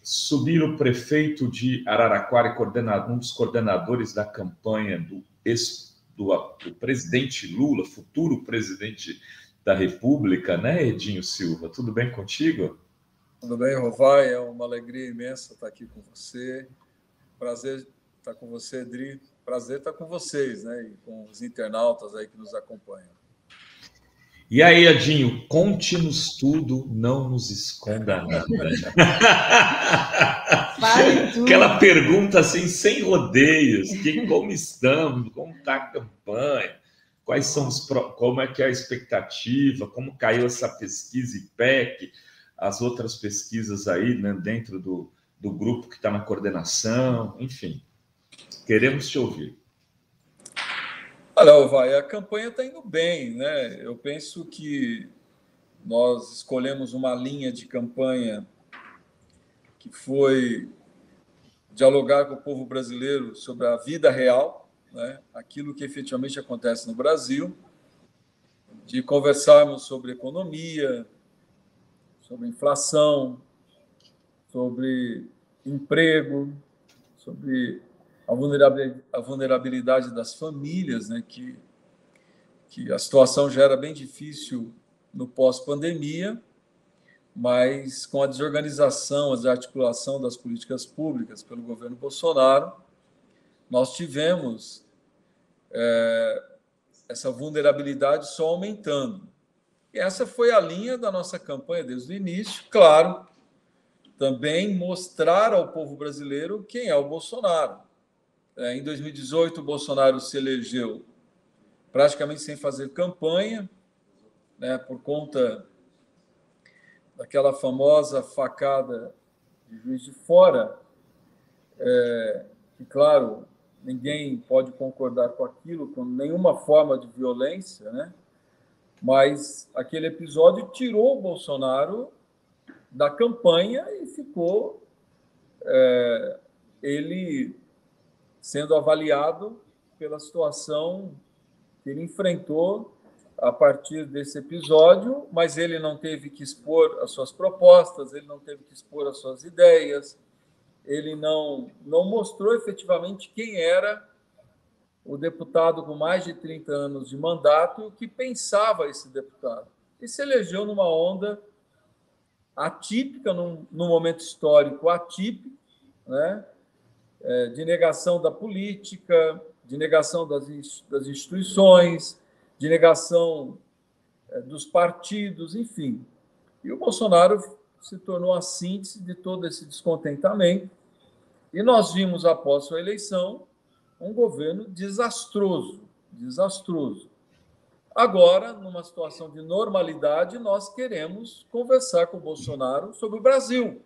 Subir o prefeito de Araraquara e um dos coordenadores da campanha do presidente Lula, futuro presidente da República, né, Edinho Silva? Tudo bem contigo? Tudo bem, Rovai? É uma alegria imensa estar aqui com você. Prazer estar com você, Edri. Prazer estar com vocês, né? E com os internautas aí que nos acompanham. E aí, Edinho, conte-nos tudo, não nos esconda nada. Fale tudo. Aquela pergunta assim, sem rodeios, como estamos, como está a campanha, quais são como é que é a expectativa, como caiu essa pesquisa IPEC, as outras pesquisas aí, né, dentro do grupo que está na coordenação, enfim, queremos te ouvir. Olha, vai, a campanha está indo bem, né? Eu penso que nós escolhemos uma linha de campanha que foi dialogar com o povo brasileiro sobre a vida real, né? Aquilo que efetivamente acontece no Brasil, de conversarmos sobre economia, sobre inflação, sobre emprego, sobre a vulnerabilidade das famílias, né, que a situação já era bem difícil no pós-pandemia, mas com a desorganização, a desarticulação das políticas públicas pelo governo Bolsonaro, nós tivemos essa vulnerabilidade só aumentando. E essa foi a linha da nossa campanha desde o início, claro, também mostrar ao povo brasileiro quem é o Bolsonaro. Em 2018, o Bolsonaro se elegeu praticamente sem fazer campanha, né, por conta daquela famosa facada de Juiz de Fora, que, claro, ninguém pode concordar com aquilo, com nenhuma forma de violência, né? Mas aquele episódio tirou o Bolsonaro da campanha e ficou ele sendo avaliado pela situação que ele enfrentou a partir desse episódio, mas ele não teve que expor as suas propostas, ele não teve que expor as suas ideias, ele não mostrou efetivamente quem era o deputado com mais de 30 anos de mandato e o que pensava esse deputado. E se elegeu numa onda atípica, num momento histórico atípico, né? De negação da política, de negação das instituições, de negação dos partidos, enfim. E o Bolsonaro se tornou a síntese de todo esse descontentamento. E nós vimos, após sua eleição, um governo desastroso. Agora, numa situação de normalidade, nós queremos conversar com o Bolsonaro sobre o Brasil.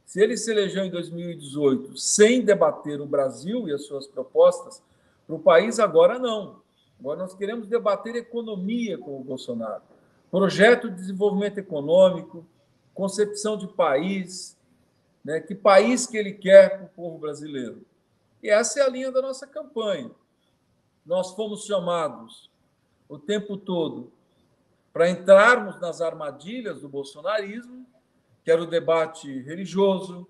Se ele se elegeu em 2018 sem debater o Brasil e as suas propostas para o país, agora não. Agora nós queremos debater economia com o Bolsonaro. Projeto de desenvolvimento econômico, concepção de país, né? Que país que ele quer para o povo brasileiro. E essa é a linha da nossa campanha. Nós fomos chamados o tempo todo para entrarmos nas armadilhas do bolsonarismo, que era o debate religioso,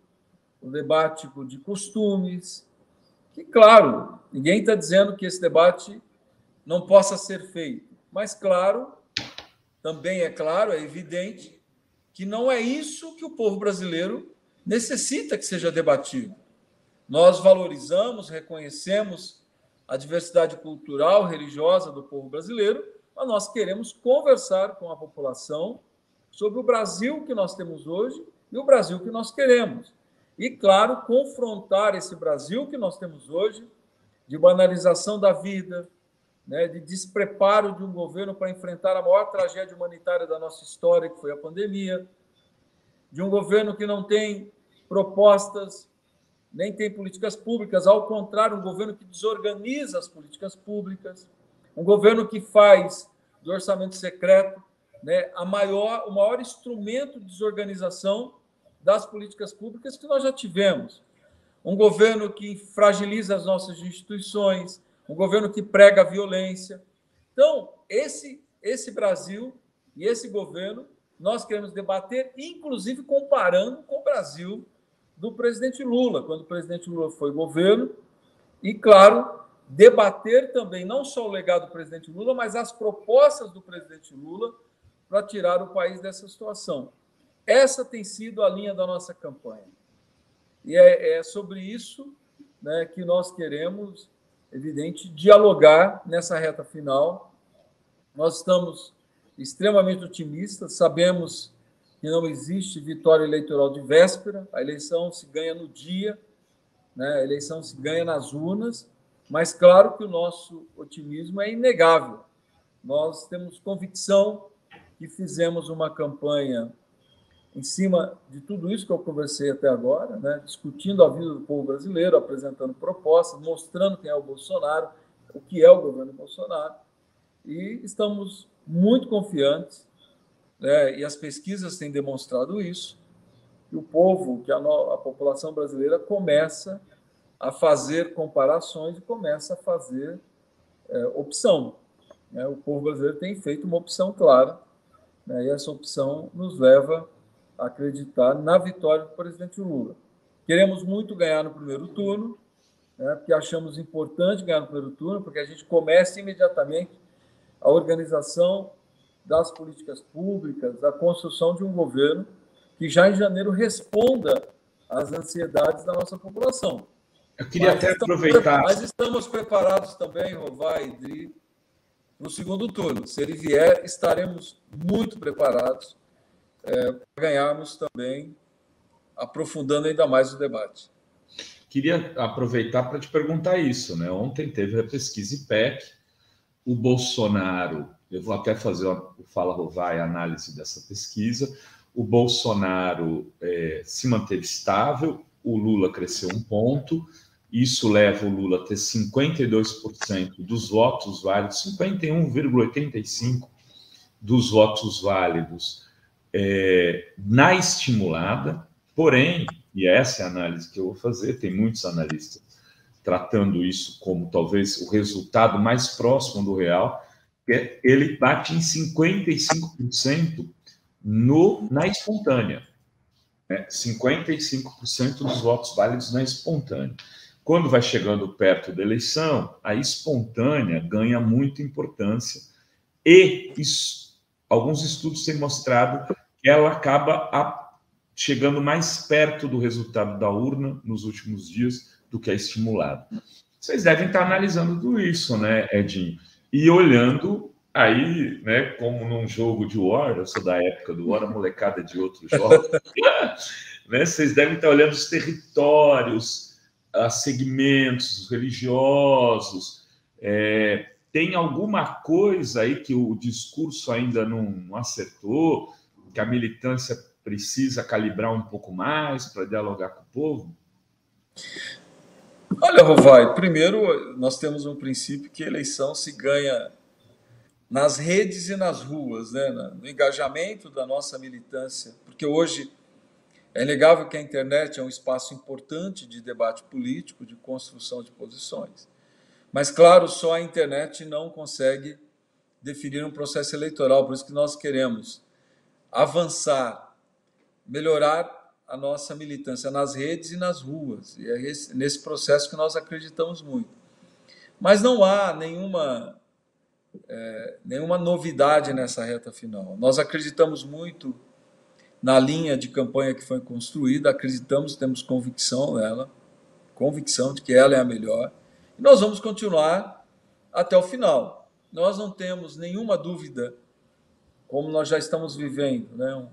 o debate de costumes, que, claro, ninguém está dizendo que esse debate não possa ser feito, mas, claro, também é claro, é evidente, que não é isso que o povo brasileiro necessita que seja debatido. Nós valorizamos, reconhecemos a diversidade cultural, religiosa do povo brasileiro, mas nós queremos conversar com a população sobre o Brasil que nós temos hoje e o Brasil que nós queremos. E, claro, confrontar esse Brasil que nós temos hoje, de banalização da vida, né, de despreparo de um governo para enfrentar a maior tragédia humanitária da nossa história, que foi a pandemia, de um governo que não tem propostas, nem tem políticas públicas, ao contrário, um governo que desorganiza as políticas públicas, um governo que faz do orçamento secreto, né, o maior instrumento de desorganização das políticas públicas que nós já tivemos. Um governo que fragiliza as nossas instituições, um governo que prega a violência. Então, esse Brasil e esse governo, nós queremos debater, inclusive comparando com o Brasil do presidente Lula, quando o presidente Lula foi governo, e, claro, debater também não só o legado do presidente Lula, mas as propostas do presidente Lula para tirar o país dessa situação. Essa tem sido a linha da nossa campanha. E é sobre isso, né, que nós queremos, evidente, dialogar nessa reta final. Nós estamos extremamente otimistas, sabemos que não existe vitória eleitoral de véspera, a eleição se ganha no dia, né, a eleição se ganha nas urnas, mas claro que o nosso otimismo é inegável. Nós temos convicção que fizemos uma campanha em cima de tudo isso que eu conversei até agora, né, discutindo a vida do povo brasileiro, apresentando propostas, mostrando quem é o Bolsonaro, o que é o governo Bolsonaro, e estamos muito confiantes, né, e as pesquisas têm demonstrado isso, que o povo, que a população brasileira começa a fazer comparações e começa a fazer opção. Né? O povo brasileiro tem feito uma opção clara, né, e essa opção nos leva a acreditar na vitória do presidente Lula. Queremos muito ganhar no primeiro turno, né, porque achamos importante ganhar no primeiro turno, porque a gente começa imediatamente a organização das políticas públicas, a construção de um governo que já em janeiro responda às ansiedades da nossa população. Eu queria até aproveitar... Mas estamos preparados também, Rovai e Dri, no segundo turno. Se ele vier, estaremos muito preparados para ganharmos também, aprofundando ainda mais o debate. Queria aproveitar para te perguntar isso, né? Ontem teve a pesquisa IPEC, o Bolsonaro, eu vou até fazer o Fala Rovai, a análise dessa pesquisa, o Bolsonaro se manteve estável, o Lula cresceu 1 ponto, isso leva o Lula a ter 52% dos votos válidos, 51,85% dos votos válidos na estimulada, porém, e essa é a análise que eu vou fazer, tem muitos analistas tratando isso como talvez o resultado mais próximo do real, ele bate em 55% na espontânea. 55% dos votos válidos na espontânea. Quando vai chegando perto da eleição, a espontânea ganha muita importância e alguns estudos têm mostrado que ela acaba chegando mais perto do resultado da urna nos últimos dias do que a estimulada. Vocês devem estar analisando tudo isso, né, Edinho? E olhando aí, né, como num jogo de War, eu sou da época do War, a molecada de outros jogos, né, vocês devem estar olhando os territórios, segmentos religiosos. Tem alguma coisa aí que o discurso ainda não acertou, que a militância precisa calibrar um pouco mais para dialogar com o povo? Olha, Rovai, primeiro nós temos um princípio que a eleição se ganha nas redes e nas ruas, né? No engajamento da nossa militância, porque hoje é inegável que a internet é um espaço importante de debate político, de construção de posições. Mas, claro, só a internet não consegue definir um processo eleitoral, por isso que nós queremos avançar, melhorar a nossa militância nas redes e nas ruas. E é nesse processo que nós acreditamos muito. Mas não há nenhuma novidade nessa reta final. Nós acreditamos muito na linha de campanha que foi construída, acreditamos, temos convicção nela, convicção de que ela é a melhor, e nós vamos continuar até o final. Nós não temos nenhuma dúvida, como nós já estamos vivendo, né,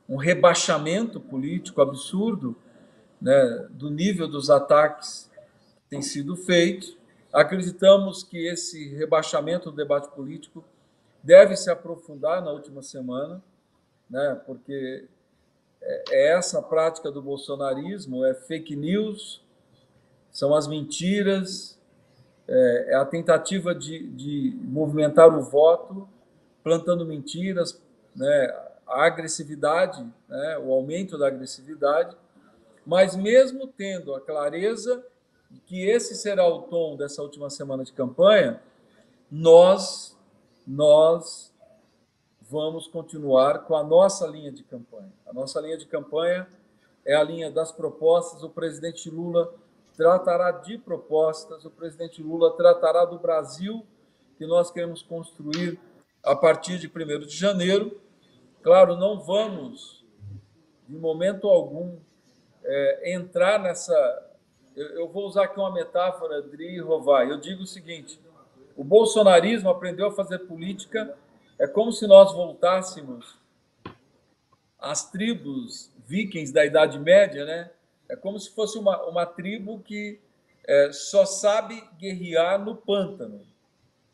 um rebaixamento político absurdo, né, do nível dos ataques que tem sido feito. Acreditamos que esse rebaixamento do debate político deve se aprofundar na última semana, né, porque é essa prática do bolsonarismo, é fake news, são as mentiras, é a tentativa de movimentar o voto, plantando mentiras, né, a agressividade, né, o aumento da agressividade, mas mesmo tendo a clareza de que esse será o tom dessa última semana de campanha, nós vamos continuar com a nossa linha de campanha. A nossa linha de campanha é a linha das propostas. O presidente Lula tratará de propostas, o presidente Lula tratará do Brasil que nós queremos construir a partir de 1º de janeiro. Claro, não vamos, de momento algum, entrar nessa... Eu vou usar aqui uma metáfora, Adri Rovai. Eu digo o seguinte: o bolsonarismo aprendeu a fazer política, é como se nós voltássemos às tribos vikings da Idade Média, né? É como se fosse uma tribo que só sabe guerrear no pântano.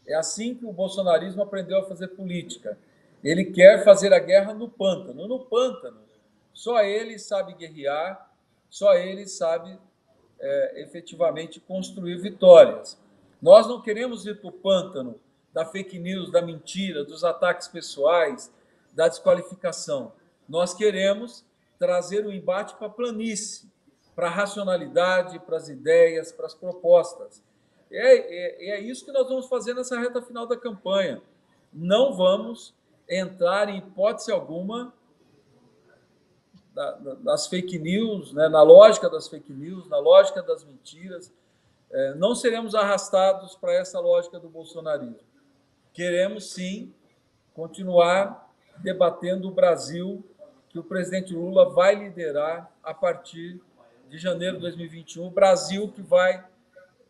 É assim que o bolsonarismo aprendeu a fazer política. Ele quer fazer a guerra no pântano. No pântano, só ele sabe guerrear, só ele sabe efetivamente construir vitórias. Nós não queremos ir para o pântano da fake news, da mentira, dos ataques pessoais, da desqualificação. Nós queremos trazer o embate para a planície, para a racionalidade, para as ideias, para as propostas. É isso que nós vamos fazer nessa reta final da campanha. Não vamos entrar, em hipótese alguma, das fake news, né? Na lógica das fake news, na lógica das mentiras. Não seremos arrastados para essa lógica do bolsonarismo. Queremos, sim, continuar debatendo o Brasil que o presidente Lula vai liderar a partir de janeiro de 2021, o Brasil que vai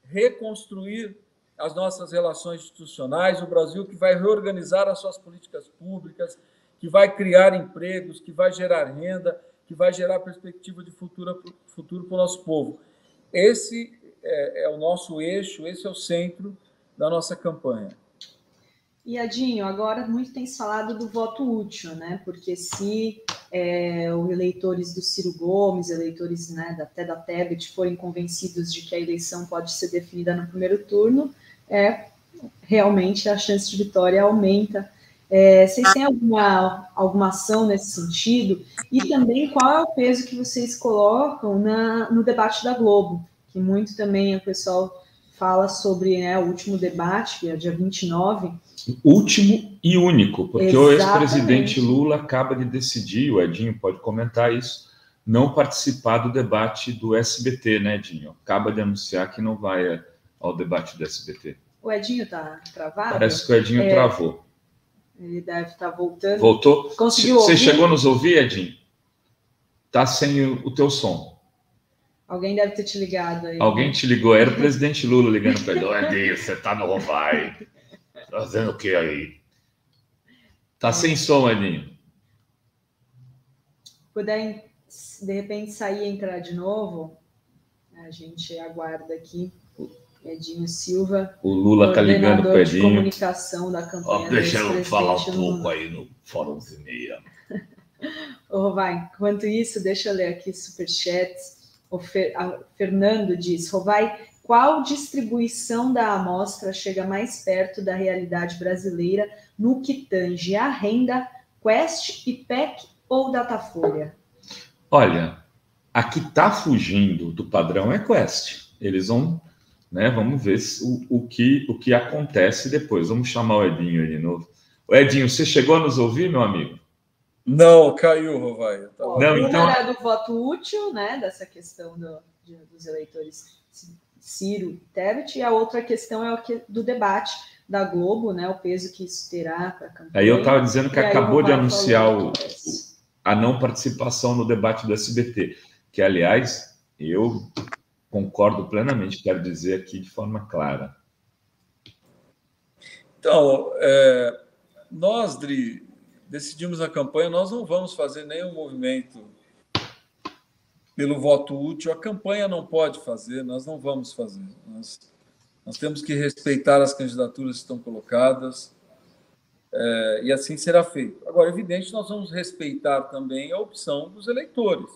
reconstruir as nossas relações institucionais, o Brasil que vai reorganizar as suas políticas públicas, que vai criar empregos, que vai gerar renda, que vai gerar perspectiva de futuro para o nosso povo. Esse é o nosso eixo, esse é o centro da nossa campanha. E, Adinho, agora muito tem se falado do voto útil, né? Porque se os eleitores do Ciro Gomes, eleitores, né, até da Tebet, forem convencidos de que a eleição pode ser definida no primeiro turno, realmente a chance de vitória aumenta. Vocês têm alguma ação nesse sentido? E também qual é o peso que vocês colocam no debate da Globo? Que muito também o pessoal fala sobre o último debate, que é dia 29. Último e único, porque Exatamente. O ex-presidente Lula acaba de decidir, o Edinho pode comentar isso, não participar do debate do SBT, né, Edinho? Acaba de anunciar que não vai ao debate do SBT. O Edinho está travado? Parece que o Edinho travou. Ele deve estar voltando. Voltou? Conseguiu ouvir? Você chegou a nos ouvir, Edinho? Está sem o teu som. Alguém deve ter te ligado aí. Alguém te ligou, era o presidente Lula ligando para ele. Edinho, você está no Rovai. Tá fazendo o que aí? Tá sem som, Edinho. Puder, de repente, sair e entrar de novo, a gente aguarda aqui. Edinho Silva. O Lula tá ligando para o Edinho. De comunicação da campanha. Deixa eu falar um pouco aí no Fórum de Meia. Rovai, enquanto isso, deixa eu ler aqui superchats. O Fernando diz: Rovai, qual distribuição da amostra chega mais perto da realidade brasileira no que tange a renda, Quest, IPEC ou Datafolha? Olha, a que está fugindo do padrão é Quest. Eles vão, né? Vamos ver o que acontece depois. Vamos chamar o Edinho aí de novo. O Edinho, você chegou a nos ouvir, meu amigo? Não, caiu, Rovai. Não, então... Uma era do voto útil, né? Dessa questão dos eleitores Ciro e Tebet, e a outra questão é do debate da Globo, né? O peso que isso terá para a campanha. Aí eu estava dizendo que acabou de anunciar a não participação no debate do SBT, que, aliás, eu concordo plenamente, quero dizer aqui de forma clara. Então, nós, Dri, decidimos na campanha, nós não vamos fazer nenhum movimento pelo voto útil. A campanha não pode fazer, nós não vamos fazer. Nós temos que respeitar as candidaturas que estão colocadas, e assim será feito. Agora, evidente, nós vamos respeitar também a opção dos eleitores.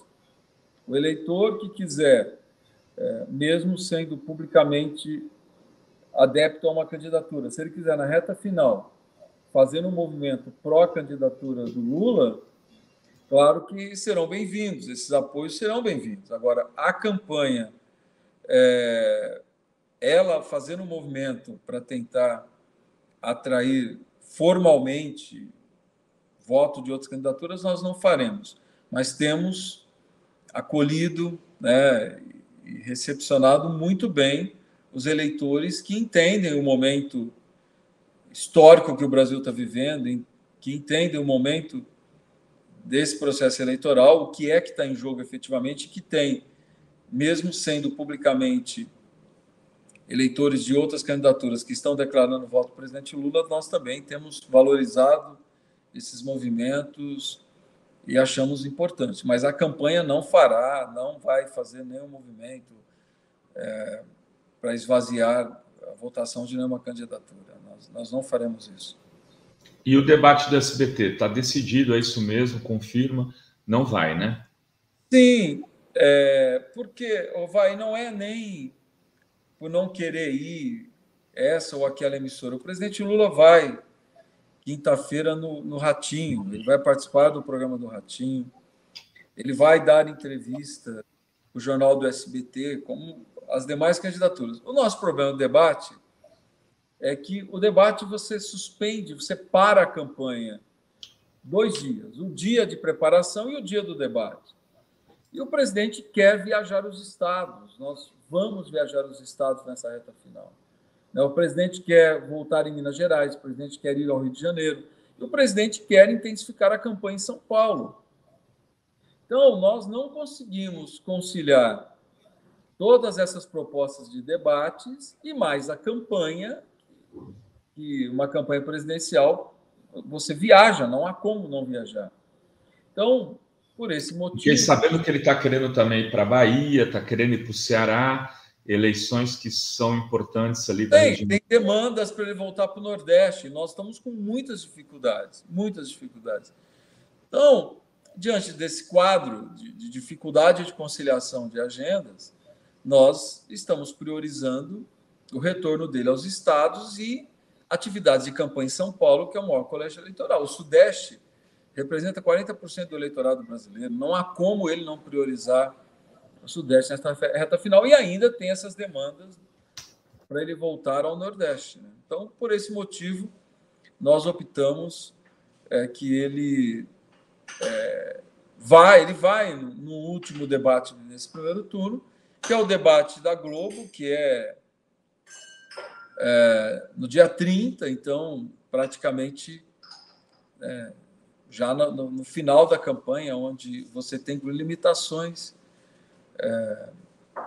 O eleitor que quiser, mesmo sendo publicamente adepto a uma candidatura, se ele quiser, na reta final, fazer um movimento pró-candidatura do Lula, claro que serão bem-vindos, esses apoios serão bem-vindos. Agora, a campanha, ela fazendo um movimento para tentar atrair formalmente voto de outras candidaturas, nós não faremos. Mas temos acolhido, né, e recepcionado muito bem os eleitores que entendem o momento histórico que o Brasil está vivendo, que entendem o momento desse processo eleitoral, o que é que está em jogo efetivamente, que tem, mesmo sendo publicamente eleitores de outras candidaturas que estão declarando voto ao presidente Lula, nós também temos valorizado esses movimentos e achamos importante. Mas a campanha não vai fazer nenhum movimento para esvaziar a votação de nenhuma candidatura. Nós não faremos isso. E o debate do SBT, está decidido, é isso mesmo, confirma, não vai, né? Sim, porque não é nem por não querer ir essa ou aquela emissora. O presidente Lula vai quinta-feira no Ratinho, ele vai participar do programa do Ratinho, ele vai dar entrevista no Jornal do SBT, como as demais candidaturas. O nosso problema do debate é que o debate você suspende, você para a campanha 2 dias, o dia de preparação e o dia do debate. E o presidente quer viajar os estados, nós vamos viajar os estados nessa reta final. O presidente quer voltar em Minas Gerais, o presidente quer ir ao Rio de Janeiro, e o presidente quer intensificar a campanha em São Paulo. Então, nós não conseguimos conciliar todas essas propostas de debates e mais a campanha, que uma campanha presidencial, você viaja, não há como não viajar. Então, por esse motivo... Fiquei sabendo que ele está querendo também ir para a Bahia, está querendo ir para o Ceará, eleições que são importantes ali da região. Tem demandas para ele voltar para o Nordeste. Nós estamos com muitas dificuldades, muitas dificuldades. Então, diante desse quadro de dificuldade de conciliação de agendas, nós estamos priorizando o retorno dele aos estados e atividades de campanha em São Paulo, que é o maior colégio eleitoral. O Sudeste representa 40% do eleitorado brasileiro. Não há como ele não priorizar o Sudeste nesta reta final, e ainda tem essas demandas para ele voltar ao Nordeste. Então, por esse motivo, nós optamos que ele vai no último debate nesse primeiro turno, que é o debate da Globo, que é no dia 30, então, praticamente já no final da campanha, onde você tem limitações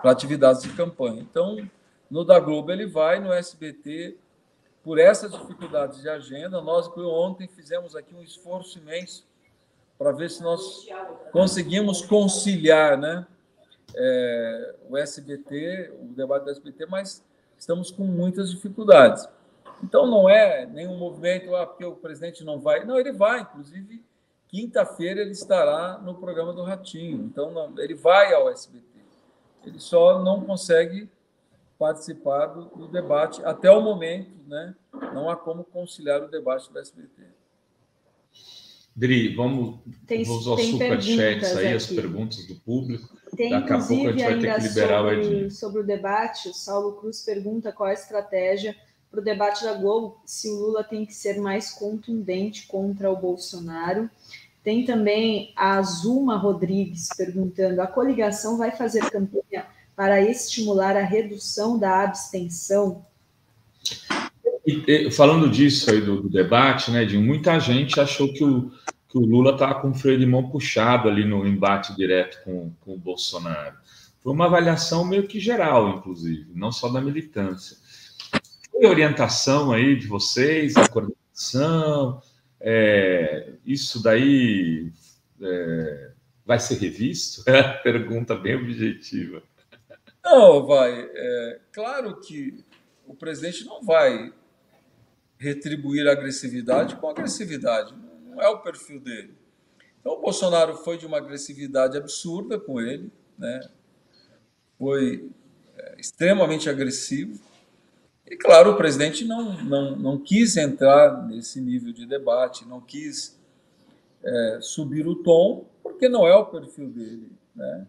para atividades de campanha. Então, no da Globo ele vai, no SBT, por essas dificuldades de agenda, nós ontem fizemos aqui um esforço imenso para ver se nós conseguimos conciliar, né, o SBT, o debate do SBT, mas estamos com muitas dificuldades. Então, não é nenhum movimento porque o presidente não vai. Não, ele vai, inclusive, quinta-feira ele estará no programa do Ratinho. Então, ele vai ao SBT. Ele só não consegue participar do debate até o momento, né? Não há como conciliar o debate do SBT. Dri, vamos usar os superchats aí, as perguntas do público. Daqui a pouco a gente vai ter que liberar o Edinho. Sobre o debate, o Saulo Cruz pergunta qual é a estratégia para o debate da Globo, se o Lula tem que ser mais contundente contra o Bolsonaro. Tem também a Azuma Rodrigues perguntando: a coligação vai fazer campanha para estimular a redução da abstenção? E, falando disso aí do debate, né, de muita gente achou que o Lula estava com o freio de mão puxado ali no embate direto com o Bolsonaro. Foi uma avaliação meio que geral, inclusive, não só da militância. Foi orientação aí de vocês, a coordenação, isso daí vai ser revisto? É uma pergunta bem objetiva. Não, claro que o presidente não vai retribuir a agressividade com agressividade. Não é o perfil dele. Então, o Bolsonaro foi de uma agressividade absurda com ele, né? Foi extremamente agressivo. E, claro, o presidente não quis entrar nesse nível de debate, não quis subir o tom, porque não é o perfil dele, né?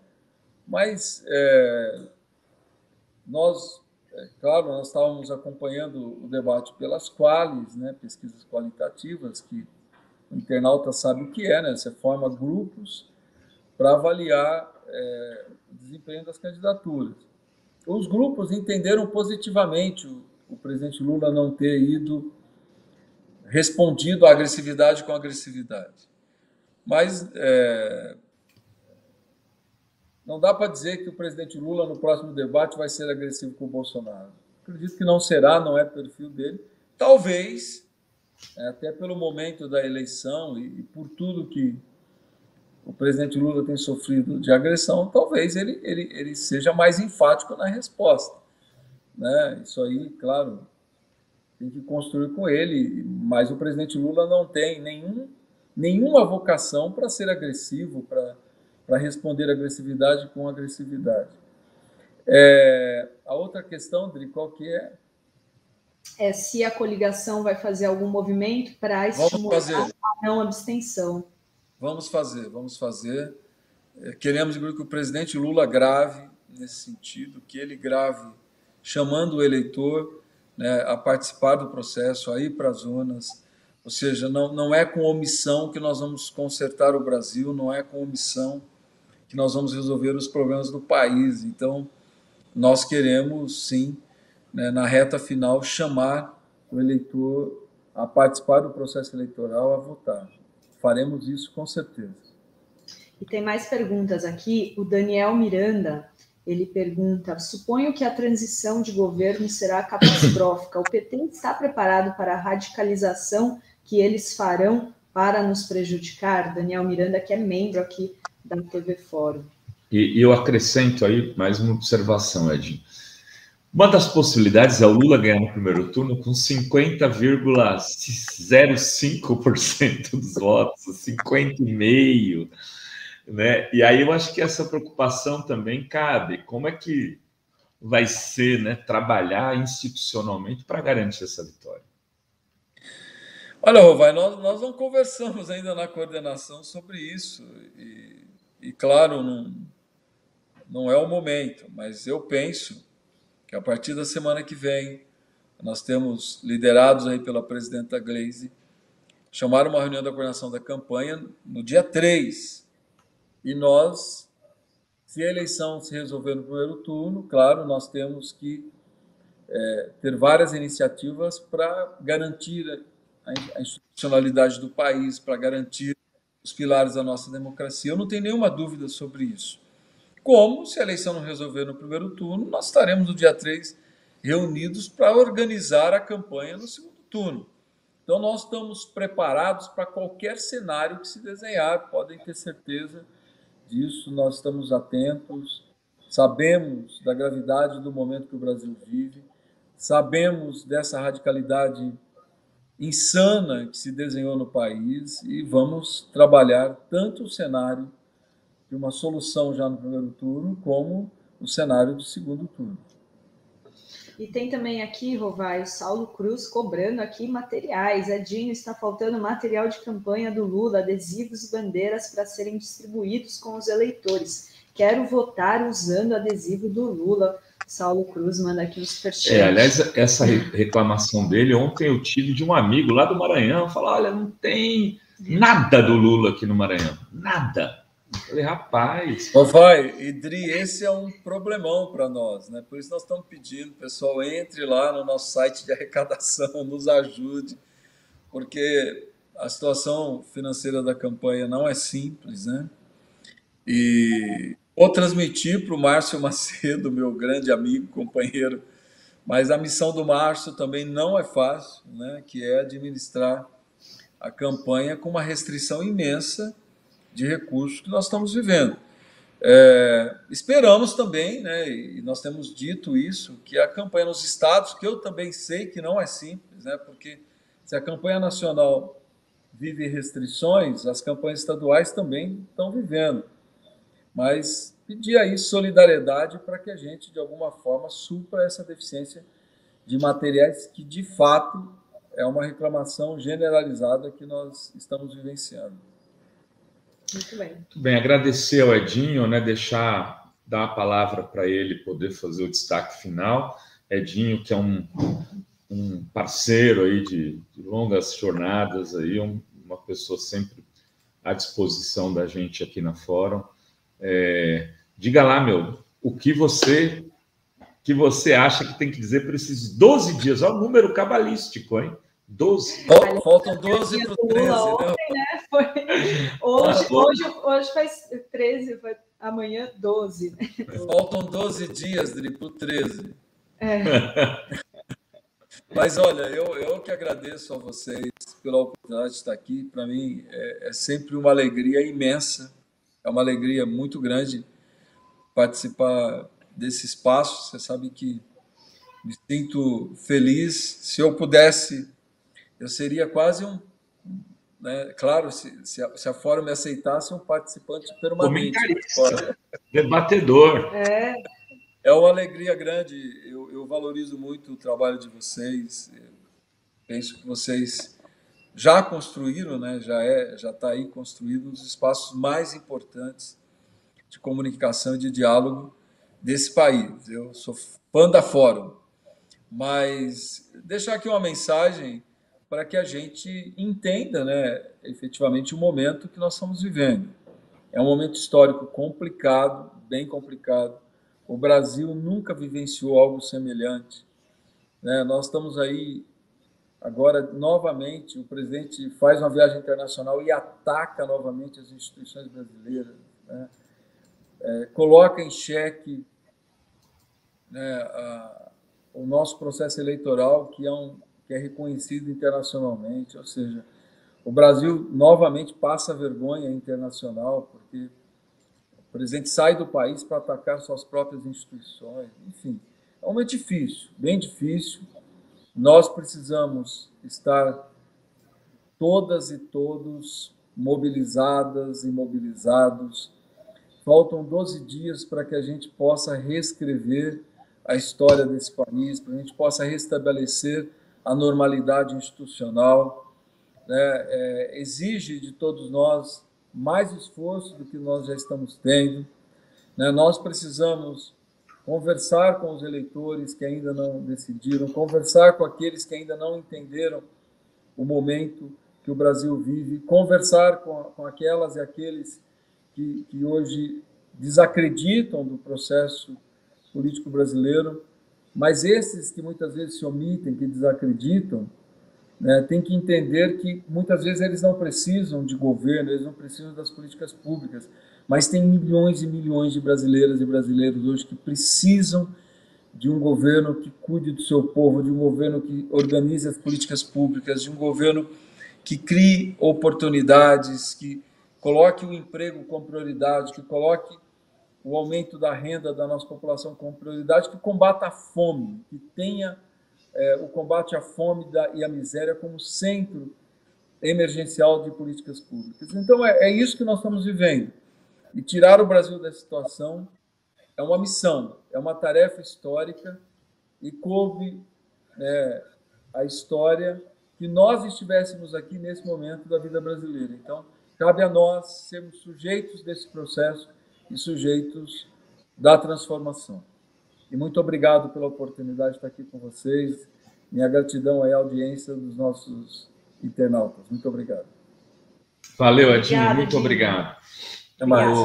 Mas nós estávamos acompanhando o debate pelas qualis, né, pesquisas qualitativas, que o internauta sabe o que é, né? Você forma grupos para avaliar o desempenho das candidaturas. Os grupos entenderam positivamente o presidente Lula não ter respondido à agressividade com agressividade. Mas não dá para dizer que o presidente Lula, no próximo debate, vai ser agressivo com o Bolsonaro. Acredito que não será, não é perfil dele. Talvez, até pelo momento da eleição e por tudo que o presidente Lula tem sofrido de agressão, talvez ele seja mais enfático na resposta, né? Isso aí, claro, tem que construir com ele, mas o presidente Lula não tem nenhuma vocação para ser agressivo, para responder agressividade com agressividade. A outra questão, Dri, qual que é? Se a coligação vai fazer algum movimento para estimular a não abstenção. Vamos fazer. Queremos que o presidente Lula grave nesse sentido, que ele grave chamando o eleitor, né, a participar do processo, a ir para as urnas. Ou seja, não é com omissão que nós vamos consertar o Brasil, não é com omissão que nós vamos resolver os problemas do país. Então, nós queremos, sim, né, na reta final, chamar o eleitor a participar do processo eleitoral, a votar. Faremos isso com certeza. E tem mais perguntas aqui. O Daniel Miranda, ele pergunta: suponho que a transição de governo será catastrófica. O PT está preparado para a radicalização que eles farão para nos prejudicar? Daniel Miranda, que é membro aqui da TV Fórum. E eu acrescento aí mais uma observação, Edinho. Uma das possibilidades é o Lula ganhar no primeiro turno com 50,05% dos votos, 50,5%, né? E aí eu acho que essa preocupação também cabe. Como é que vai ser, né, trabalhar institucionalmente para garantir essa vitória? Olha, Rovai, nós não conversamos ainda na coordenação sobre isso. E claro, não é o momento, mas eu penso que a partir da semana que vem, nós temos, liderados aí pela presidenta Gleisi, chamaram uma reunião da coordenação da campanha no dia 3. E nós, se a eleição se resolver no primeiro turno, claro, nós temos que ter várias iniciativas para garantir a institucionalidade do país, para garantir os pilares da nossa democracia. Eu não tenho nenhuma dúvida sobre isso. Como, se a eleição não resolver no primeiro turno, nós estaremos no dia 3 reunidos para organizar a campanha no segundo turno. Então, nós estamos preparados para qualquer cenário que se desenhar, podem ter certeza disso, nós estamos atentos, sabemos da gravidade do momento que o Brasil vive, sabemos dessa radicalidade insana que se desenhou no país e vamos trabalhar tanto o cenário de uma solução já no primeiro turno, como o cenário do segundo turno. E tem também aqui, Rovai, o Saulo Cruz cobrando aqui materiais. Edinho, está faltando material de campanha do Lula, adesivos e bandeiras para serem distribuídos com os eleitores. Quero votar usando adesivo do Lula. Saulo Cruz manda aqui um superchat. Aliás, essa reclamação dele, ontem eu tive de um amigo lá do Maranhão, falar: olha, não tem nada do Lula aqui no Maranhão, nada. Eu falei: rapaz... Idri, esse é um problemão para nós, né? Por isso nós estamos pedindo, pessoal, entre lá no nosso site de arrecadação, nos ajude, porque a situação financeira da campanha não é simples, né? E vou transmitir para o Márcio Macedo, meu grande amigo, companheiro, mas a missão do Márcio também não é fácil, né? Que é administrar a campanha com uma restrição imensa de recursos que nós estamos vivendo. Esperamos também, né, e nós temos dito isso, que a campanha nos estados, que eu também sei que não é simples, né, porque se a campanha nacional vive restrições, as campanhas estaduais também estão vivendo. Mas pedir aí solidariedade para que a gente, de alguma forma, supra essa deficiência de materiais que, de fato, é uma reclamação generalizada que nós estamos vivenciando. Muito bem. Muito bem, agradecer ao Edinho, né, dar a palavra para ele poder fazer o destaque final. Edinho, que é um parceiro aí de longas jornadas, aí, uma pessoa sempre à disposição da gente aqui na Fórum. Diga lá, meu, o que você acha que tem que dizer para esses 12 dias? Olha o número cabalístico, hein? 12. Faltam 12 para o 13, ontem, né? Hoje faz 13, amanhã 12. Né? Faltam 12 dias, Dri, para o 13. Mas olha, eu que agradeço a vocês pela oportunidade de estar aqui. Para mim é sempre uma alegria imensa, é uma alegria muito grande participar desse espaço. Você sabe que me sinto feliz. Se eu pudesse, eu seria quase né, claro, se a Fórum me aceitasse, um participante permanente. Debatedor. É uma alegria grande. Eu valorizo muito o trabalho de vocês. Penso que vocês já construíram, né? Já está aí construído um dos espaços mais importantes de comunicação e de diálogo desse país. Eu sou fã da Fórum, mas deixar aqui uma mensagem para que a gente entenda, né, efetivamente o momento que nós estamos vivendo. É um momento histórico complicado, bem complicado. O Brasil nunca vivenciou algo semelhante, né? Nós estamos aí agora, novamente, o presidente faz uma viagem internacional e ataca novamente as instituições brasileiras, né? Coloca em xeque, né, o nosso processo eleitoral, que é reconhecido internacionalmente. Ou seja, o Brasil novamente passa vergonha internacional, porque o presidente sai do país para atacar suas próprias instituições. Enfim, é um momento difícil, bem difícil. Nós precisamos estar todas e todos mobilizadas e mobilizados. Faltam 12 dias para que a gente possa reescrever a história desse país, para que a gente possa restabelecer a normalidade institucional, né? Exige de todos nós mais esforço do que nós já estamos tendo, né? Nós precisamos conversar com os eleitores que ainda não decidiram, conversar com aqueles que ainda não entenderam o momento que o Brasil vive, conversar com aquelas e aqueles que hoje desacreditam do processo político brasileiro, mas esses que muitas vezes se omitem, que desacreditam, né, têm que entender que muitas vezes eles não precisam de governo, eles não precisam das políticas públicas, mas tem milhões e milhões de brasileiras e brasileiros hoje que precisam de um governo que cuide do seu povo, de um governo que organize as políticas públicas, de um governo que crie oportunidades, que coloque o emprego como prioridade, que coloque o aumento da renda da nossa população como prioridade, que combata a fome, que tenha o combate à fome e à miséria como centro emergencial de políticas públicas. Então, é isso que nós estamos vivendo. E tirar o Brasil dessa situação é uma missão, é uma tarefa histórica, e coube, né, a história que nós estivéssemos aqui nesse momento da vida brasileira. Então, cabe a nós sermos sujeitos desse processo e sujeitos da transformação. E muito obrigado pela oportunidade de estar aqui com vocês. Minha gratidão à audiência dos nossos internautas. Muito obrigado. Valeu, Edinho. Muito obrigado. Até mais.